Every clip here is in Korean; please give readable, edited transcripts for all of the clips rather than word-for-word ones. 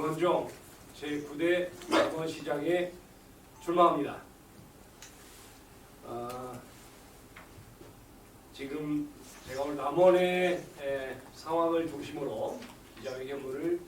김원종 제9대 남원시장에 출마합니다. 지금 제가 오늘 남원의 상황을 중심으로 기자회견문을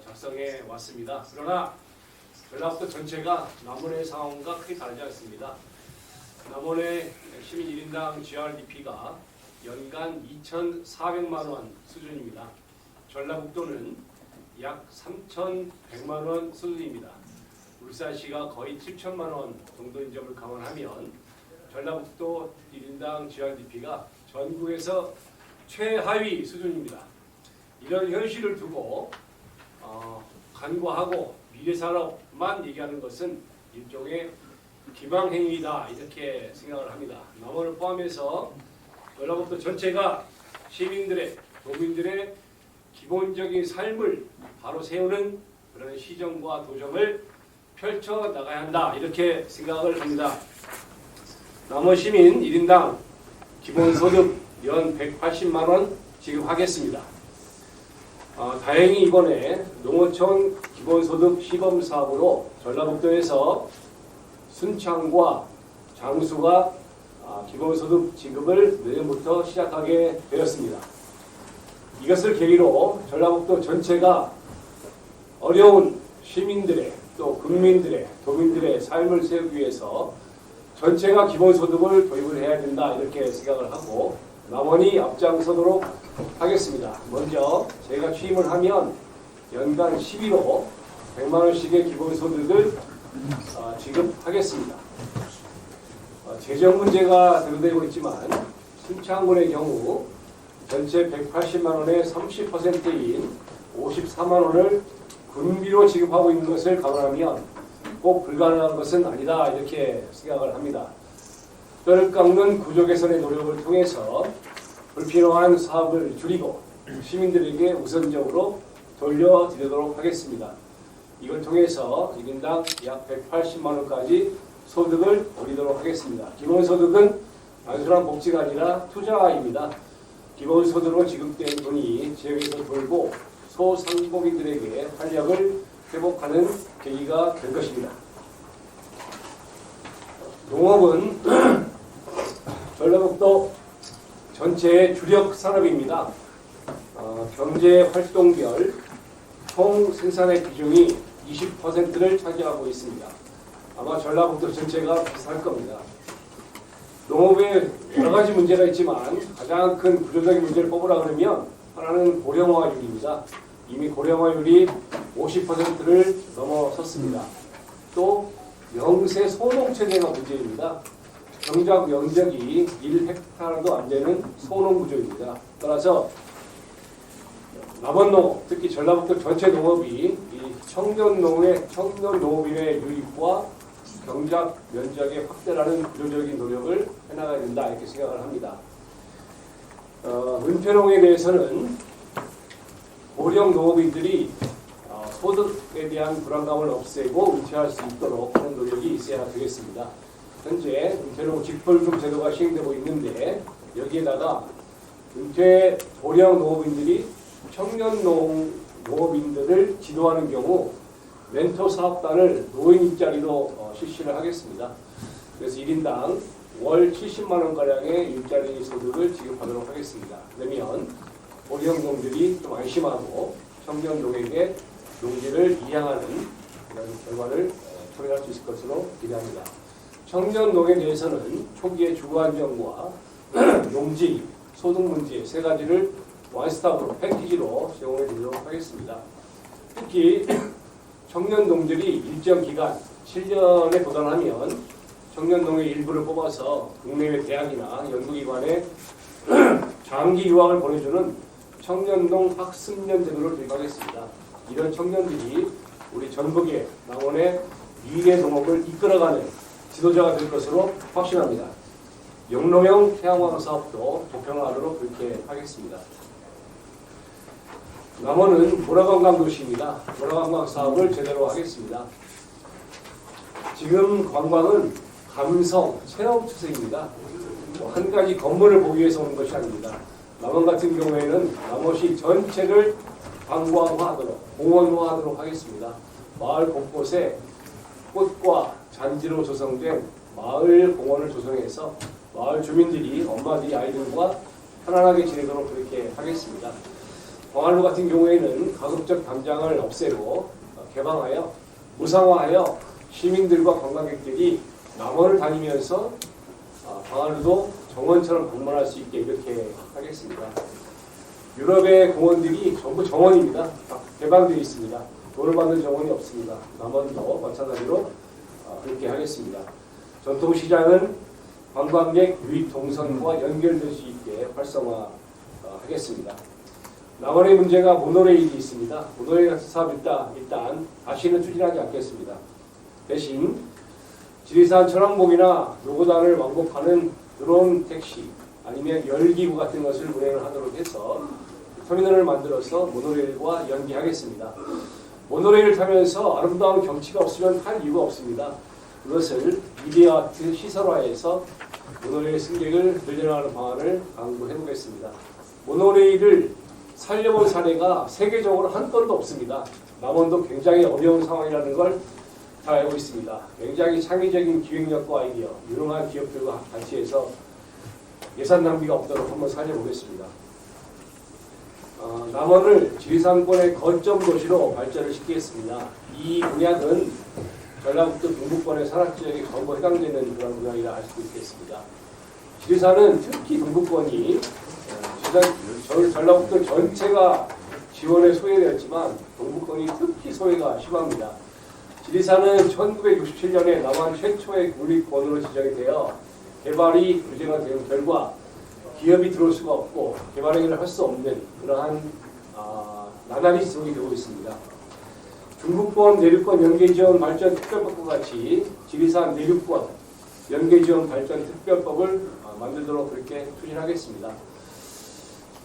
작성해 왔습니다. 그러나 전라북도 전체가 남원의 상황과 크게 다르지 않습니다. 남원의 시민 1인당 GRDP가 연간 2,400만 원 수준입니다. 전라북도는 약 3,100만 원 수준입니다. 울산시가 거의 7천만 원 정도인 점을 감안하면 전라북도 1인당 GRDP가 전국에서 최하위 수준입니다. 이런 현실을 두고 간과하고 미래산업만 얘기하는 것은 일종의 기망행위다 이렇게 생각을 합니다. 남원을 포함해서 전라북도 전체가 시민들의, 도민들의 기본적인 삶을 바로 세우는 그런 시정과 도정을 펼쳐 나가야 한다 이렇게 생각을 합니다. 남원 시민 1인당 기본소득 연 180만 원 지급하겠습니다. 다행히 이번에 농어촌 기본소득 시범사업으로 전라북도에서 순창과 장수가 기본소득 지급을 내년부터 시작하게 되었습니다. 이것을 계기로 전라북도 전체가 어려운 시민들의 또 국민들의 도민들의 삶을 세우기 위해서 전체가 기본소득을 도입을 해야 된다 이렇게 생각을 하고 남원이 앞장서도록 하겠습니다. 먼저 제가 취임을 하면 연간 11호 100만 원씩의 기본소득을 지급하겠습니다. 재정 문제가 드러내고 있지만 순창군의 경우 전체 180만 원의 30%인 54만 원을 군비로 지급하고 있는 것을 감안하면 꼭 불가능한 것은 아니다 이렇게 생각을 합니다. 뼈를 깎는 구조 개선의 노력을 통해서 불필요한 사업을 줄이고 시민들에게 우선적으로 돌려드리도록 하겠습니다. 이걸 통해서 1인당 약 180만 원까지 소득을 올리도록 하겠습니다. 기본소득은 단순한 복지가 아니라 투자입니다. 기본소득으로 지급된 돈이 지역에서 돌고 소상공인들에게 활력을 회복하는 계기가 될 것입니다. 농업은 전라북도 전체의 주력 산업입니다. 경제 활동별 총 생산의 비중이 20%를 차지하고 있습니다. 아마 전라북도 전체가 비슷할 겁니다. 농업에 여러 가지 문제가 있지만 가장 큰 구조적인 문제를 뽑으라 그러면 하나는 고령화율입니다. 이미 고령화율이 50%를 넘어섰습니다. 또 영세 소농체제가 문제입니다. 경작 면적이 1헥타르도 안 되는 소농 구조입니다. 따라서 남원농업, 특히 전라북도 전체 농업이 이 청년 농업인의 유입과 경작 면적의 확대라는 구조적인 노력을 해나가야 된다 이렇게 생각을 합니다. 은퇴농에 대해서는 고령 농업인들이 소득에 대한 불안감을 없애고 은퇴할 수 있도록 하는 노력이 있어야 되겠습니다. 현재 은퇴농 직불금 제도가 시행되고 있는데 여기에다가 은퇴 고령 농업인들이 청년 농업인들을 지도하는 경우 멘토 사업단을 노인 일자리로 실시를 하겠습니다. 그래서 1인당 월 70만 원가량의 일자리 소득을 지급하도록 하겠습니다. 그러면 고령 농들이 좀 안심하고 청년 농에게 농지를 이양하는 그런 결과를 초래할 수 있을 것으로 기대합니다. 청년 농에 대해서는 초기의 주거 안정과 농지, 소득 문제 세 가지를 원스톱으로 패키지로 제공해 드리도록 하겠습니다. 특히 청년 농들이 일정 기간 7년에 도달하면 청년 농의 일부를 뽑아서 국내외 대학이나 연구기관에 장기 유학을 보내주는 청년농 학습년 제도를 도입하겠습니다. 이런 청년들이 우리 전북의 남원의 미래 농업을 이끌어가는 지도자가 될 것으로 확신합니다. 영농형 태양광 사업도 보편화하도록 그렇게 하겠습니다. 남원은 문화관광 도시입니다. 문화관광 사업을 제대로 하겠습니다. 지금 관광은 감성, 체험 추세입니다. 한 가지 건물을 보기 위해서 오는 것이 아닙니다. 남원 같은 경우에는 남원시 전체를 관광화하도록, 공원화하도록 하겠습니다. 마을 곳곳에 꽃과 잔디로 조성된 마을 공원을 조성해서 마을 주민들이, 엄마들이 아이들과 편안하게 지내도록 그렇게 하겠습니다. 광안루 같은 경우에는 가급적 담장을 없애고 개방하여 무상화하여 시민들과 관광객들이 남원을 다니면서 광안루도 정원처럼 방문할 수 있게 이렇게 하겠습니다. 유럽의 공원들이 전부 정원입니다. 개방되어 있습니다. 돈을 받는 정원이 없습니다. 남원도 마찬가지로 그렇게 하겠습니다. 전통시장은 관광객 유입 동선과 연결될 수 있게 활성화하겠습니다. 남원의 문제가 모노레일이 있습니다. 모노레일 사업 일단 다시는 추진하지 않겠습니다. 대신 지리산 천왕봉이나 노고단을 왕복하는 드론 택시 아니면 열기구 같은 것을 운행을 하도록 해서 터미널을 만들어서 모노레일과 연계하겠습니다. 모노레일을 타면서 아름다운 경치가 없으면 탈 이유가 없습니다. 그것을 미디어아트 시설화해서 모노레일 승객을 늘려나가는 방안을 강구해보겠습니다. 모노레일을 살려본 사례가 세계적으로 한 건도 없습니다. 남원도 굉장히 어려운 상황이라는 걸 잘 알고 있습니다. 굉장히 창의적인 기획력과 아이디어, 유능한 기업들과 같이 해서 예산 낭비가 없도록 한번 살려보겠습니다. 남원을 지리산권의 거점 도시로 발전을 시키겠습니다. 이 문약은 전라북도 동북권의 산악지역에 전부 해당되는 그런 문약이라 할 수도 있겠습니다. 지리산은 특히 동북권이 전라북도 전체가 지원에 소외되었지만 동북권이 특히 소외가 심합니다. 지리산은 1967년에 남한 최초의 국립권으로 지정이 되어 개발이 규제가 된 결과 기업이 들어올 수가 없고 개발 행위를 할 수 없는 그러한 나날이 지속이 되고 있습니다. 중부권 내륙권 연계지원 발전 특별법과 같이 지리산 내륙권 연계지원 발전 특별법을 만들도록 그렇게 추진하겠습니다.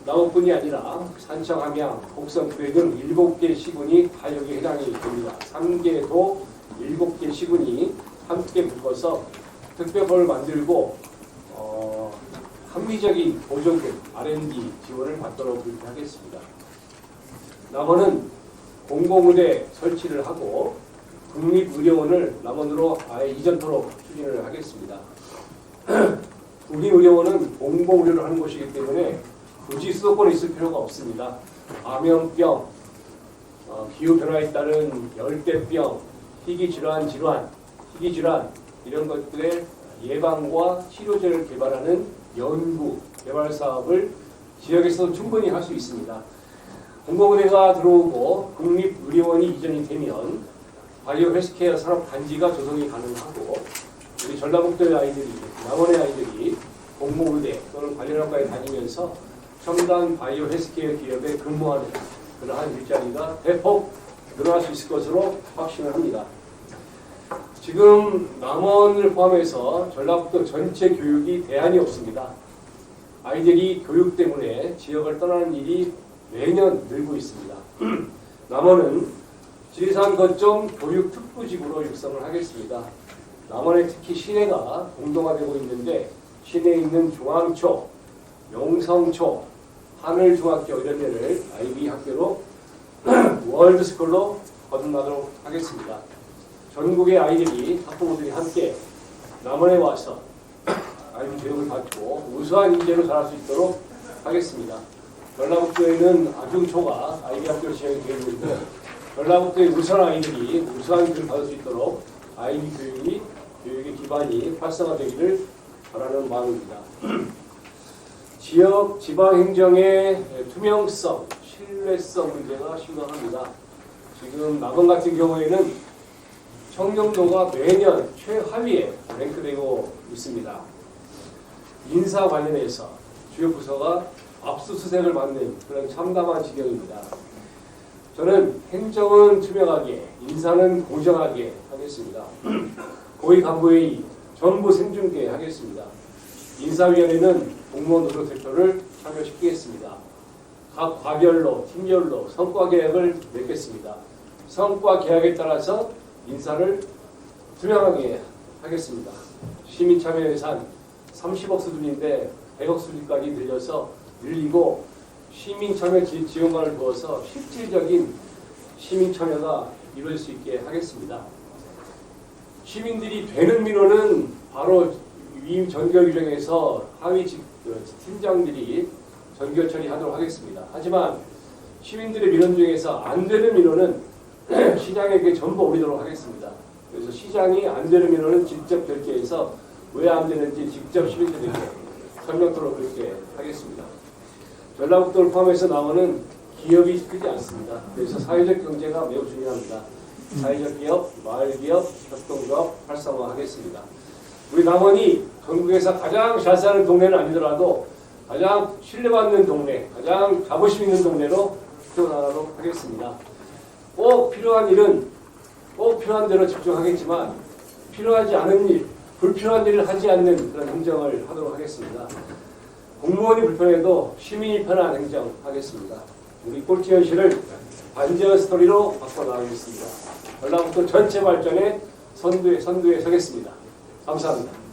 남원뿐이 아니라 산청, 함양, 곡성, 구례 등 7개 시군이 다 여기에 해당이 됩니다. 3개 도 7개 시군이 함께 묶어서 특별법을 만들고 합리적인 보조금, R&D 지원을 받도록 그렇게 하겠습니다. 남원은 공공의대 설치를 하고 국립의료원을 남원으로 아예 이전토록 추진을 하겠습니다. 국립의료원은 공공의료를 하는 곳이기 때문에 굳이 수도권에 있을 필요가 없습니다. 감염병, 기후변화에 따른 열대병, 희귀질환 이런 것들의 예방과 치료제를 개발하는 연구, 개발 사업을 지역에서 충분히 할 수 있습니다. 공공의대가 들어오고 국립의료원이 이전이 되면 바이오 헬스케어 산업단지가 조성이 가능하고 우리 전라북도의 아이들이, 남원의 아이들이 공공의대 또는 관련학과에 다니면서 첨단 바이오 헬스케어 기업에 근무하는 그러한 일자리가 대폭 늘어날 수 있을 것으로 확신을 합니다. 지금 남원을 포함해서 전라북도 전체 교육이 대안이 없습니다. 아이들이 교육 때문에 지역을 떠나는 일이 매년 늘고 있습니다. 남원은 지리산 거점 교육 특구지구로 육성을 하겠습니다. 남원의 특히 시내가 공동화되고 있는데 시내에 있는 중앙초, 용성초, 하늘중학교 이런 데를 아이비 학교로 월드스쿨로 거듭나도록 하겠습니다. 전국의 아이들이 학부모들이 함께 남원에 와서 아이비 교육을 받고 우수한 인재로 자랄 수 있도록 하겠습니다. 전라북도에는 아중초가 아이비 학교로 지정이 되고 있고 전라북도의 우수한 아이들이 우수한 교육을 받을 수 있도록 아이비 교육의 기반이 활성화되기를 바라는 마음입니다. 지역 지방행정의 투명성, 신뢰성 문제가 심각합니다. 지금 남원 같은 경우에는 청정도가 매년 최하위에 랭크되고 있습니다. 인사 관련해서 주요 부서가 압수수색을 받는 그런 참담한 지경입니다. 저는 행정은 투명하게, 인사는 공정하게 하겠습니다. 고위 간부회의 전부 생중계 하겠습니다. 인사위원회는 공무원 노조 대표를 참여시키겠습니다. 각 과별로, 팀별로 성과 계약을 맺겠습니다. 성과 계약에 따라서 인사를 투명하게 하겠습니다. 시민 참여 예산 30억 수준인데 100억 수준까지 늘리고 시민 참여 지원관을 두어서 실질적인 시민 참여가 이루어질 수 있게 하겠습니다. 시민들이 되는 민원은 바로 위임 전결 규정에서 하위 팀장들이 전결 처리하도록 하겠습니다. 하지만 시민들의 민원 중에서 안 되는 민원은 시장에게 전부 올리도록 하겠습니다. 그래서 시장이 안 되는 민원은 직접 결제해서 왜 안 되는지 직접 시민들에게 설명토록 그렇게 하겠습니다. 전라북도를 포함해서 나오는 기업이 크지 않습니다. 그래서 사회적 경제가 매우 중요합니다. 사회적 기업, 마을 기업, 협동조합 활성화하겠습니다. 우리 남원이 전국에서 가장 잘 사는 동네는 아니더라도 가장 신뢰받는 동네, 가장 자부심 있는 동네로 키워나가도록 하겠습니다. 꼭 필요한 일은 꼭 필요한 대로 집중하겠지만 필요하지 않은 일, 불필요한 일을 하지 않는 그런 행정을 하도록 하겠습니다. 공무원이 불편해도 시민이 편한 행정하겠습니다. 우리 꼴찌 현실을 반전 스토리로 바꿔나가겠습니다. 전라북도 전체 발전의 선두에 서겠습니다. 감사합니다.